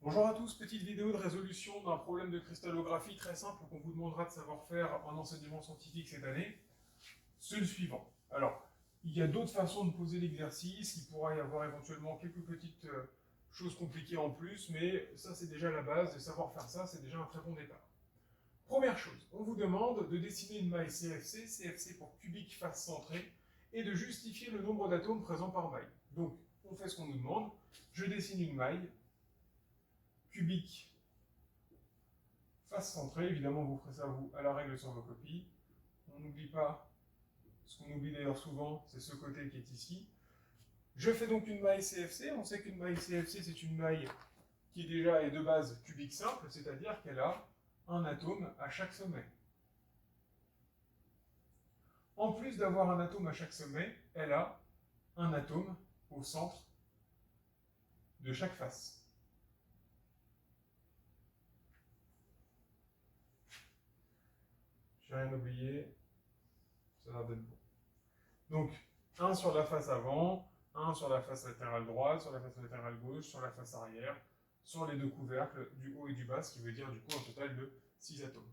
Bonjour à tous, petite vidéo de résolution d'un problème de cristallographie très simple qu'on vous demandera de savoir faire en enseignement scientifique cette année. C'est le suivant. Alors, il y a d'autres façons de poser l'exercice, il pourra y avoir éventuellement quelques petites choses compliquées en plus, mais ça c'est déjà la base, de savoir faire ça, c'est déjà un très bon départ. Première chose, on vous demande de dessiner une maille CFC, CFC pour cubique face centrée, et de justifier le nombre d'atomes présents par maille. Donc, on fait ce qu'on nous demande, je dessine une maille, cubique face centrée, évidemment vous ferez ça vous à la règle sur vos copies. On n'oublie pas, ce qu'on oublie d'ailleurs souvent, c'est ce côté qui est ici. Je fais donc une maille CFC, on sait qu'une maille CFC c'est une maille qui déjà est de base cubique simple, c'est-à-dire qu'elle a un atome à chaque sommet. En plus d'avoir un atome à chaque sommet, elle a un atome au centre de chaque face. J'ai rien oublié, ça a l'air d'être bon. Donc, un sur la face avant, un sur la face latérale droite, sur la face latérale gauche, sur la face arrière, sur les deux couvercles du haut et du bas, ce qui veut dire du coup un total de 6 atomes.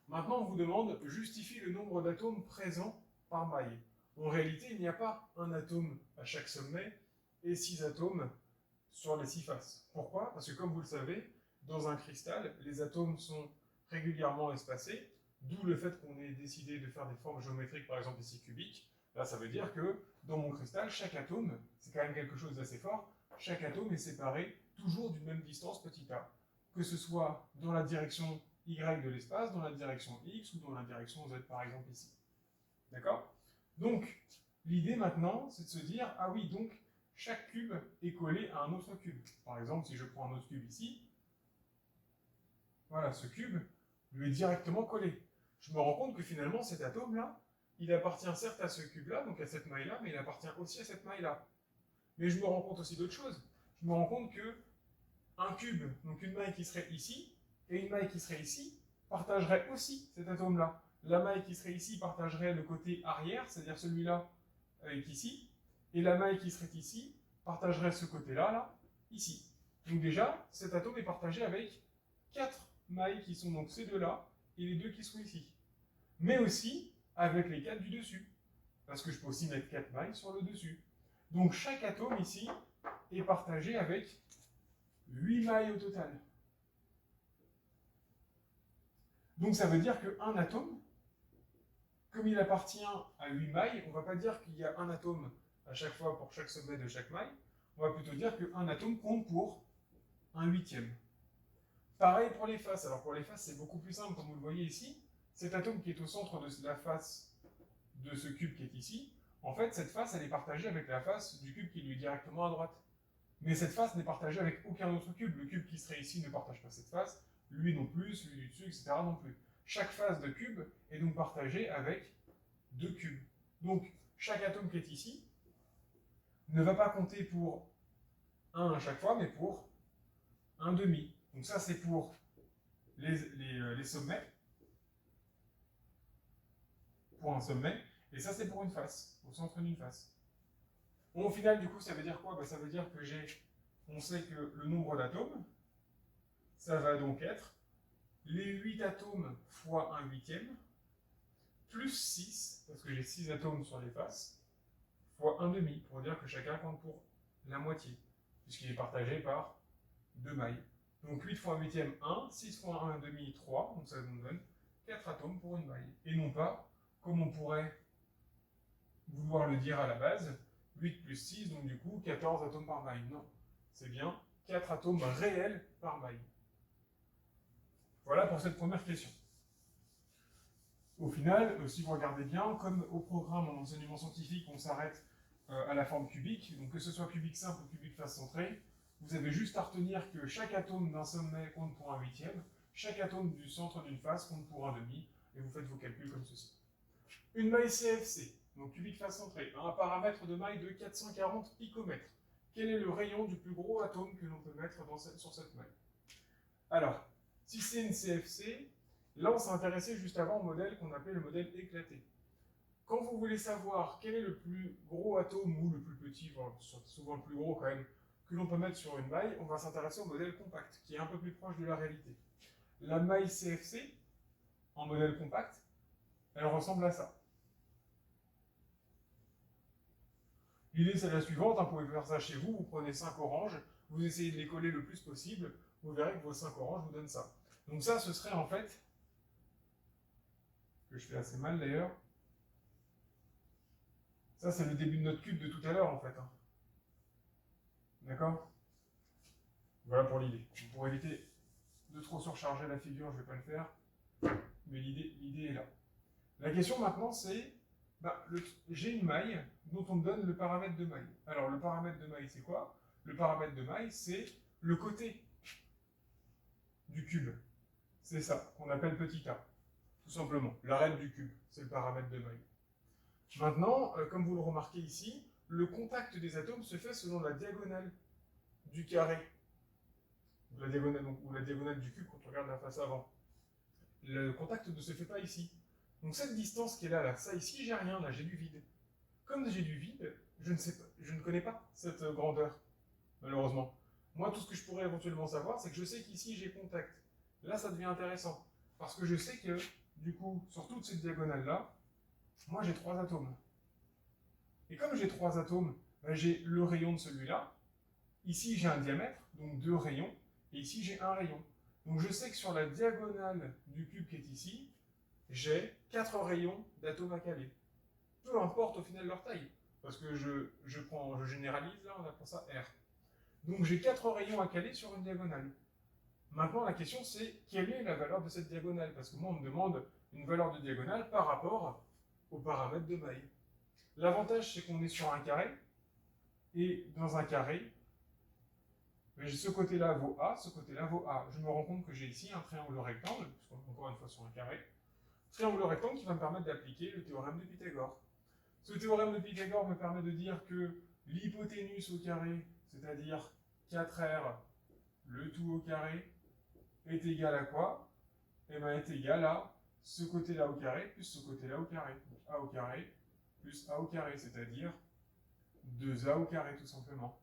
Maintenant, on vous demande justifie le nombre d'atomes présents par maille. En réalité, il n'y a pas un atome à chaque sommet et 6 atomes sur les 6 faces. Pourquoi? Parce que comme vous le savez, dans un cristal, les atomes sont régulièrement espacés, d'où le fait qu'on ait décidé de faire des formes géométriques, par exemple ici cubiques. Là, ça veut dire que dans mon cristal, chaque atome, c'est quand même quelque chose d'assez fort, chaque atome est séparé toujours d'une même distance petit a, que ce soit dans la direction y de l'espace, dans la direction x ou dans la direction z, par exemple ici. D'accord? Donc, l'idée maintenant, c'est de se dire, ah oui, donc, chaque cube est collé à un autre cube. Par exemple, si je prends un autre cube ici, voilà, ce cube lui est directement collé. Je me rends compte que finalement, cet atome-là, il appartient certes à ce cube-là, donc à cette maille-là, mais il appartient aussi à cette maille-là. Mais je me rends compte aussi d'autre chose. Je me rends compte que un cube, donc une maille qui serait ici, et une maille qui serait ici, partagerait aussi cet atome-là. La maille qui serait ici partagerait le côté arrière, c'est-à-dire celui-là avec ici, et la maille qui serait ici partagerait ce côté-là, là, ici. Donc déjà, cet atome est partagé avec 4 mailles qui sont donc ces deux-là, et les deux qui sont ici. Mais aussi avec les 4 du dessus, parce que je peux aussi mettre 4 mailles sur le dessus. Donc chaque atome ici est partagé avec 8 mailles au total. Donc ça veut dire qu'un atome, comme il appartient à 8 mailles, on ne va pas dire qu'il y a un atome à chaque fois pour chaque sommet de chaque maille, on va plutôt dire qu'un atome compte pour un huitième. Pareil pour les faces. Alors pour les faces, c'est beaucoup plus simple, comme vous le voyez ici. Cet atome qui est au centre de la face de ce cube qui est ici, en fait, cette face, elle est partagée avec la face du cube qui lui est directement à droite. Mais cette face n'est partagée avec aucun autre cube. Le cube qui serait ici ne partage pas cette face, lui non plus, celui du dessus, etc. non plus. Chaque face de cube est donc partagée avec 2 cubes. Donc, chaque atome qui est ici ne va pas compter pour 1 à chaque fois, mais pour un demi. Donc ça, c'est pour les sommets, pour un sommet, et ça, c'est pour une face, au centre d'une face. Au final, du coup, ça veut dire quoi? Ça veut dire que on sait que le nombre d'atomes, ça va donc être les 8 atomes fois un huitième, plus 6, parce que j'ai 6 atomes sur les faces, fois un demi, pour dire que chacun compte pour la moitié, puisqu'il est partagé par 2 mailles. Donc 8 fois un huitième, 1, 6 fois un demi, 3, donc ça nous donne 4 atomes pour une maille. Et non pas, comme on pourrait vouloir le dire à la base, 8 plus 6, donc du coup 14 atomes par maille. Non, c'est bien 4 atomes réels par maille. Voilà pour cette première question. Au final, si vous regardez bien, comme au programme en enseignement scientifique, on s'arrête à la forme cubique, donc que ce soit cubique simple ou cubique face centrée, vous avez juste à retenir que chaque atome d'un sommet compte pour un huitième, chaque atome du centre d'une face compte pour un demi, et vous faites vos calculs comme ceci. Une maille CFC, donc cubique face centrée, a un paramètre de maille de 440 picomètres. Quel est le rayon du plus gros atome que l'on peut mettre sur cette maille? Alors, si c'est une CFC, là, on s'est intéressé juste avant au modèle qu'on appelait le modèle éclaté. Quand vous voulez savoir quel est le plus gros atome ou le plus petit, souvent le plus gros quand même, que l'on peut mettre sur une maille, on va s'intéresser au modèle compact, qui est un peu plus proche de la réalité. La maille CFC, en modèle compact, elle ressemble à ça. L'idée, c'est la suivante, vous pouvez faire ça chez vous, vous prenez 5 oranges, vous essayez de les coller le plus possible, vous verrez que vos 5 oranges vous donnent ça. Donc ça, ce serait en fait, que je fais assez mal d'ailleurs, ça c'est le début de notre cube de tout à l'heure en fait. D'accord? Voilà pour l'idée. Pour éviter de trop surcharger la figure, je ne vais pas le faire, mais l'idée est là. La question maintenant c'est, j'ai une maille dont on me donne le paramètre de maille. Alors le paramètre de maille c'est quoi? Le paramètre de maille c'est le côté du cube. C'est ça qu'on appelle petit a, tout simplement. L'arête du cube, c'est le paramètre de maille. Maintenant, comme vous le remarquez ici, le contact des atomes se fait selon la diagonale du carré, ou la diagonale du cube quand on regarde la face avant. Le contact ne se fait pas ici. Donc cette distance qui est là, ça ici, j'ai rien, là j'ai du vide. Comme j'ai du vide, je ne connais pas cette grandeur, malheureusement. Moi, tout ce que je pourrais éventuellement savoir, c'est que je sais qu'ici j'ai contact. Là, ça devient intéressant, parce que je sais que, du coup, sur toute cette diagonale-là, moi j'ai 3 atomes. Et comme j'ai 3 atomes, j'ai le rayon de celui-là. Ici j'ai un diamètre, donc 2 rayons, et ici j'ai un rayon. Donc je sais que sur la diagonale du cube qui est ici, j'ai 4 rayons d'atomes à caler. Peu importe au final leur taille, parce que je généralise, là on appelle ça R. Donc j'ai 4 rayons à caler sur une diagonale. Maintenant la question c'est, quelle est la valeur de cette diagonale? Parce que moi on me demande une valeur de diagonale par rapport au paramètre de maille. L'avantage, c'est qu'on est sur un carré, et dans un carré, ce côté-là vaut A, ce côté-là vaut A. Je me rends compte que j'ai ici un triangle rectangle, puisqu'on est encore une fois sur un carré, triangle rectangle qui va me permettre d'appliquer le théorème de Pythagore. Ce théorème de Pythagore me permet de dire que l'hypoténuse au carré, c'est-à-dire 4R, le tout au carré, est égal à quoi? Eh bien, est égal à ce côté-là au carré plus ce côté-là au carré. Donc A au carré plus A au carré, c'est-à-dire 2A au carré, tout simplement.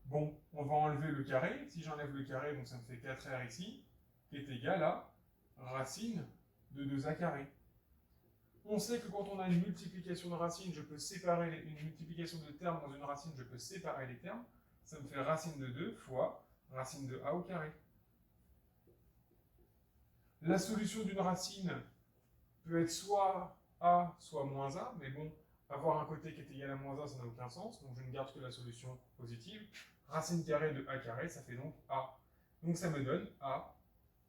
Bon, on va enlever le carré. Si j'enlève le carré, donc ça me fait 4R ici, qui est égal à racine de 2A carré. On sait que quand on a une multiplication de racines, je peux séparer une multiplication de termes dans une racine, je peux séparer les termes. Ça me fait racine de 2 fois racine de A au carré. La solution d'une racine peut être soit A, soit moins A, mais bon, avoir un côté qui est égal à moins A, ça n'a aucun sens, donc je ne garde que la solution positive. Racine carrée de A carré, ça fait donc A. Donc ça me donne A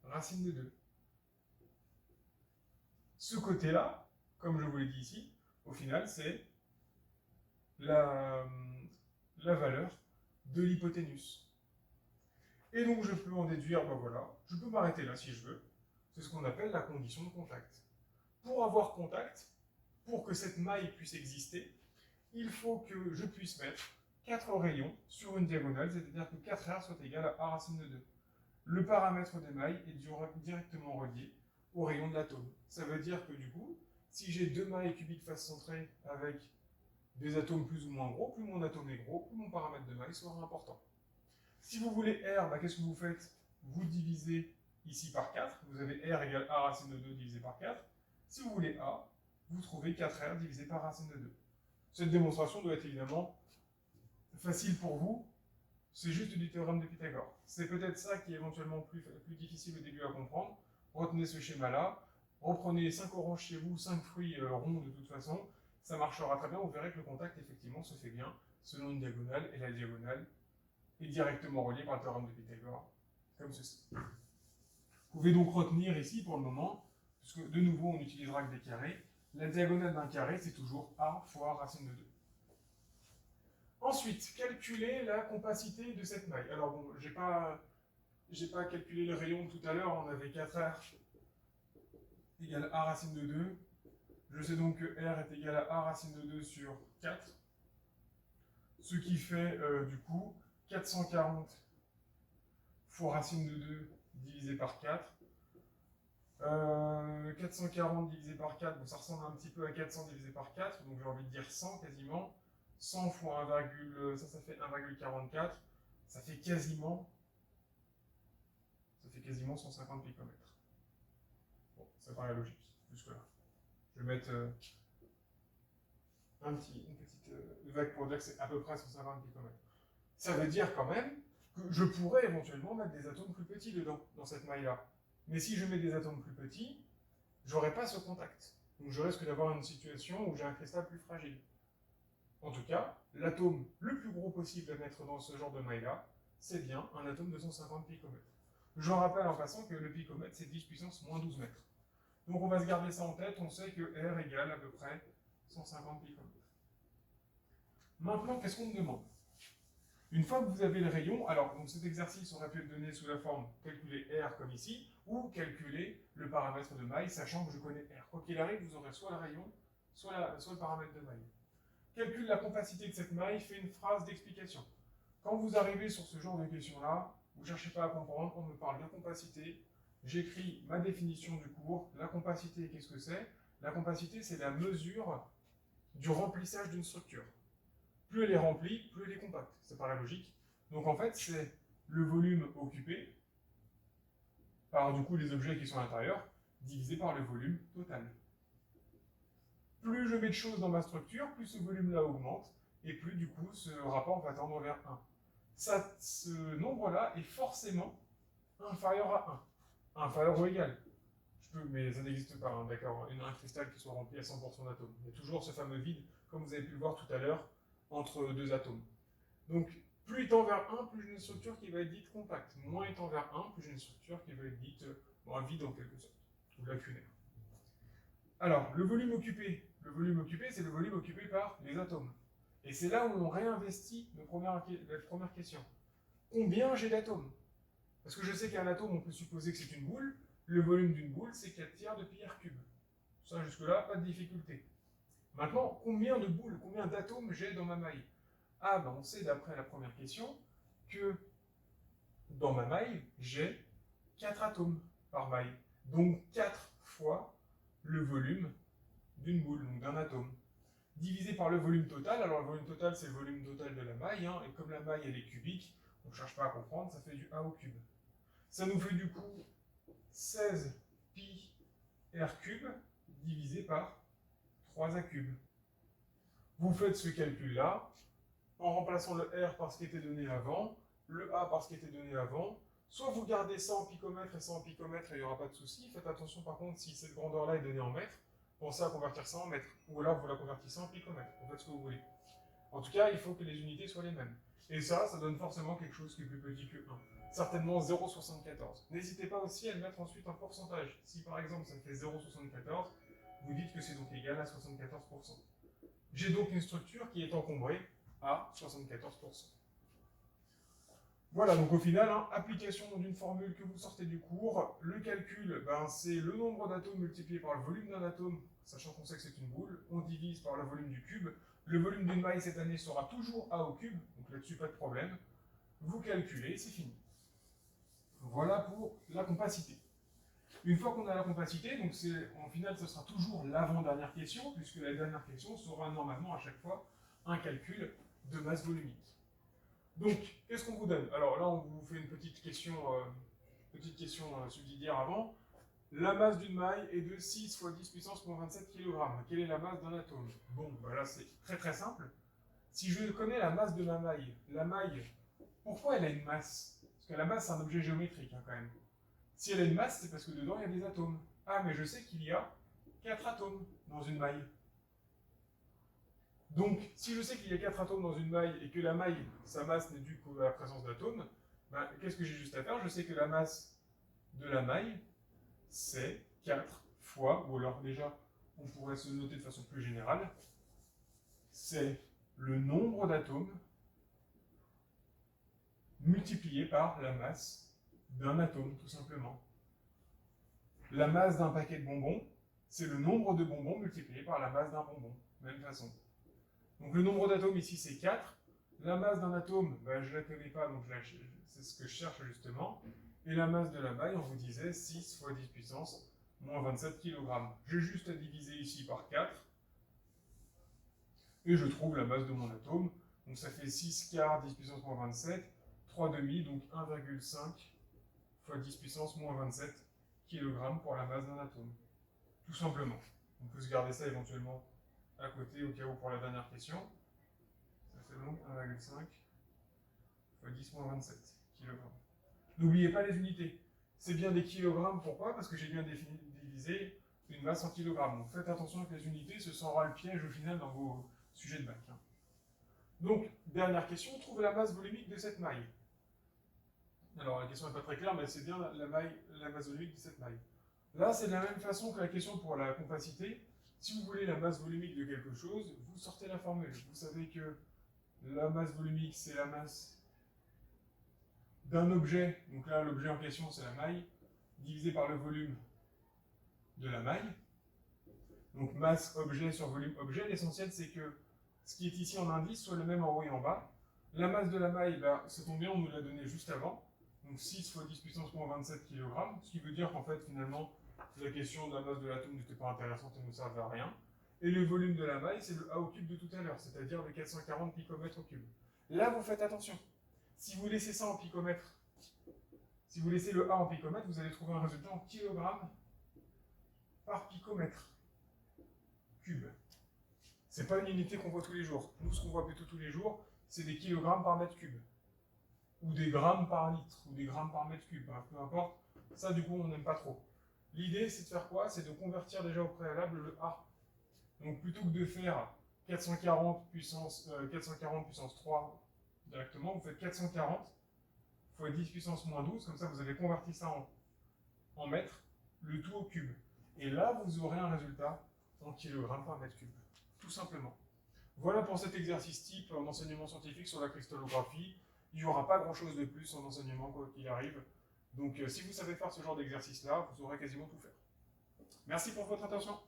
racine de 2. Ce côté-là, comme je vous l'ai dit ici, au final, c'est la valeur de l'hypoténuse. Et donc je peux en déduire, voilà, je peux m'arrêter là si je veux. C'est ce qu'on appelle la condition de contact. Pour avoir contact, pour que cette maille puisse exister, il faut que je puisse mettre 4 rayons sur une diagonale, c'est-à-dire que 4R soit égal à A racine de 2. Le paramètre des mailles est directement relié au rayon de l'atome. Ça veut dire que du coup, si j'ai 2 mailles cubiques face centrée avec des atomes plus ou moins gros, plus mon atome est gros, plus mon paramètre de maille sera important. Si vous voulez R, qu'est-ce que vous faites? Vous divisez ici par 4, vous avez R égale A racine de 2 divisé par 4. Si vous voulez A, vous trouvez 4R divisé par racine de 2. Cette démonstration doit être évidemment facile pour vous, c'est juste du théorème de Pythagore. C'est peut-être ça qui est éventuellement plus difficile au début à comprendre. Retenez ce schéma-là, reprenez les 5 oranges chez vous, 5 fruits ronds de toute façon, ça marchera très bien, vous verrez que le contact effectivement se fait bien selon une diagonale, et la diagonale est directement reliée par le théorème de Pythagore, comme ceci. Vous pouvez donc retenir ici pour le moment, puisque de nouveau on n'utilisera que des carrés, la diagonale d'un carré c'est toujours A fois racine de 2. Ensuite, calculer la compacité de cette maille. Alors bon, j'ai pas calculé le rayon tout à l'heure, on avait 4R égale A racine de 2. Je sais donc que R est égal à A racine de 2 sur 4. Ce qui fait du coup 440 fois racine de 2 divisé par 4. 440 divisé par 4, bon, ça ressemble un petit peu à 400 divisé par 4, donc j'ai envie de dire 100 quasiment. 100 fois 1, ça fait 1,44. ça fait quasiment 150 picomètres. Bon, ça paraît logique, jusque-là. Je vais mettre une petite vague pour dire que c'est à peu près 150 picomètres. Ça veut dire quand même que je pourrais éventuellement mettre des atomes plus petits dedans, dans cette maille-là. Mais si je mets des atomes plus petits, j'aurai pas ce contact. Donc je risque d'avoir une situation où j'ai un cristal plus fragile. En tout cas, l'atome le plus gros possible à mettre dans ce genre de maille-là, c'est bien un atome de 150 picomètres. Je rappelle en passant que le picomètre, c'est 10 puissance moins 12 mètres. Donc on va se garder ça en tête, on sait que R égale à peu près 150 picomètres. Maintenant, qu'est-ce qu'on me demande? Une fois que vous avez le rayon, alors donc cet exercice aurait pu être donné sous la forme calculer R comme ici, ou calculer le paramètre de maille, sachant que je connais R. Quoi qu'il arrive, vous aurez soit le rayon, soit le paramètre de maille. Calcule la compacité de cette maille, fait une phrase d'explication. Quand vous arrivez sur ce genre de questions-là, vous ne cherchez pas à comprendre, on me parle de compacité, j'écris ma définition du cours. La compacité, qu'est-ce que c'est? La compacité, c'est la mesure du remplissage d'une structure. Plus elle est remplie, plus elle est compacte. Ça paraît logique. Donc en fait, c'est le volume occupé par du coup les objets qui sont à l'intérieur, divisé par le volume total. Plus je mets de choses dans ma structure, plus ce volume-là augmente, et plus du coup ce rapport va tendre vers 1. Ce nombre-là est forcément inférieur à 1, inférieur ou égal. Mais ça n'existe pas, hein, d'accord, un cristal qui soit rempli à 100% d'atomes. Il y a toujours ce fameux vide, comme vous avez pu le voir tout à l'heure, entre deux atomes. Donc, plus il tend vers 1, plus j'ai une structure qui va être dite compacte. Moins il tend vers 1, plus j'ai une structure qui va être dite vide en quelque sorte, ou lacunaire. Alors, le volume occupé, c'est le volume occupé par les atomes. Et c'est là où on réinvestit la première question. Combien j'ai d'atomes? Parce que je sais qu'un atome, on peut supposer que c'est une boule. Le volume d'une boule, c'est 4 tiers de pi r cube. Ça, jusque-là, pas de difficulté. Maintenant, combien de boules, combien d'atomes j'ai dans ma maille? Ah, ben on sait d'après la première question que dans ma maille, j'ai 4 atomes par maille. Donc 4 fois le volume d'une boule, donc d'un atome. Divisé par le volume total. Alors le volume total, c'est le volume total de la maille, hein, et comme la maille, elle est cubique, on ne cherche pas à comprendre, ça fait du A au cube. Ça nous fait du coup 16 pi r cube divisé par 3a cube. Vous faites ce calcul-là, en remplaçant le R par ce qui était donné avant, le A par ce qui était donné avant. Soit vous gardez ça en picomètres et ça en picomètres et il n'y aura pas de souci. Faites attention par contre, si cette grandeur-là est donnée en mètres, pensez à convertir ça en mètres. Ou alors vous la convertissez en picomètres. Vous faites ce que vous voulez. En tout cas, il faut que les unités soient les mêmes. Et ça donne forcément quelque chose qui est plus petit que 1. Certainement 0,74. N'hésitez pas aussi à mettre ensuite un pourcentage. Si par exemple ça fait 0,74, vous dites que c'est donc égal à 74%. J'ai donc une structure qui est encombrée à 74%. Voilà, donc au final, hein, application d'une formule que vous sortez du cours. Le calcul, c'est le nombre d'atomes multiplié par le volume d'un atome, sachant qu'on sait que c'est une boule. On divise par le volume du cube. Le volume d'une maille cette année sera toujours A au cube, donc là-dessus pas de problème. Vous calculez, c'est fini. Voilà pour la compacité. Une fois qu'on a la compacité, donc en final ce sera toujours l'avant-dernière question, puisque la dernière question sera normalement à chaque fois un calcul de masse volumique. Donc, qu'est-ce qu'on vous donne? Alors là, on vous fait une petite question subsidiaire avant. La masse d'une maille est de 6 fois 10 puissance moins 27 kg. Quelle est la masse d'un atome? Bon, là c'est très très simple. Si je connais la masse de la maille, pourquoi elle a une masse? Parce que la masse c'est un objet géométrique quand même. Si elle a une masse, c'est parce que dedans il y a des atomes. Ah, mais je sais qu'il y a 4 atomes dans une maille. Donc, si je sais qu'il y a 4 atomes dans une maille et que la maille, sa masse n'est due qu'à la présence d'atomes, qu'est-ce que j'ai juste à faire? Je sais que la masse de la maille, c'est 4 fois, ou alors déjà, on pourrait se noter de façon plus générale, c'est le nombre d'atomes multiplié par la masse d'un atome, tout simplement. La masse d'un paquet de bonbons, c'est le nombre de bonbons multiplié par la masse d'un bonbon, même façon. Donc le nombre d'atomes ici, c'est 4. La masse d'un atome, je ne la connais pas, donc c'est ce que je cherche justement. Et la masse de la maille, on vous disait 6 fois 10 puissance moins 27 kg. J'ai juste à diviser ici par 4. Et je trouve la masse de mon atome. Donc ça fait 6 quarts 10 puissance moins 27. 3,5, donc 1,5 fois 10 puissance moins 27 kg pour la masse d'un atome. Tout simplement. On peut se garder ça éventuellement à côté au cas où pour la dernière question. Ça fait donc 1,5 fois 10 moins 27 kg. N'oubliez pas les unités. C'est bien des kilogrammes, pourquoi? Parce que j'ai bien divisé une masse en kilogrammes. Donc faites attention avec les unités, ce sera le piège au final dans vos sujets de bac. Donc, dernière question, trouve la masse volumique de cette maille. Alors la question n'est pas très claire, mais c'est bien la masse volumique de cette maille. Là, c'est de la même façon que la question pour la compacité. Si vous voulez la masse volumique de quelque chose, vous sortez la formule. Vous savez que la masse volumique, c'est la masse d'un objet, donc là, l'objet en question, c'est la maille, divisé par le volume de la maille. Donc masse objet sur volume objet, l'essentiel, c'est que ce qui est ici en indice soit le même en haut et en bas. La masse de la maille, bah, ça tombe bien, on nous l'a donné juste avant. Donc 6 fois 10 puissance moins 27 kg, ce qui veut dire qu'en fait, finalement, la question de la masse de l'atome n'était pas intéressante et ne servait à rien. Et le volume de la maille, c'est le A au cube de tout à l'heure, c'est-à-dire le 440 picomètres au cube. Là, vous faites attention. Si vous laissez ça en picomètres, si vous laissez le A en picomètres, vous allez trouver un résultat en kilogrammes par picomètre cube. C'est pas une unité qu'on voit tous les jours. Nous, ce qu'on voit plutôt tous les jours, c'est des kilogrammes par mètre cube. Ou des grammes par litre, ou des grammes par mètre cube, peu importe. Ça, du coup, on n'aime pas trop. L'idée, c'est de faire quoi? C'est de convertir déjà au préalable le A. Donc, plutôt que de faire 440 puissance 3 directement, vous faites 440 fois 10 puissance moins 12, comme ça, vous avez converti ça en mètres, le tout au cube. Et là, vous aurez un résultat en kilogrammes par mètre cube, tout simplement. Voilà pour cet exercice type en enseignement scientifique sur la cristallographie. Il n'y aura pas grand-chose de plus en enseignement, quoi qu'il arrive. Donc, si vous savez faire ce genre d'exercice-là, vous aurez quasiment tout fait. Merci pour votre attention.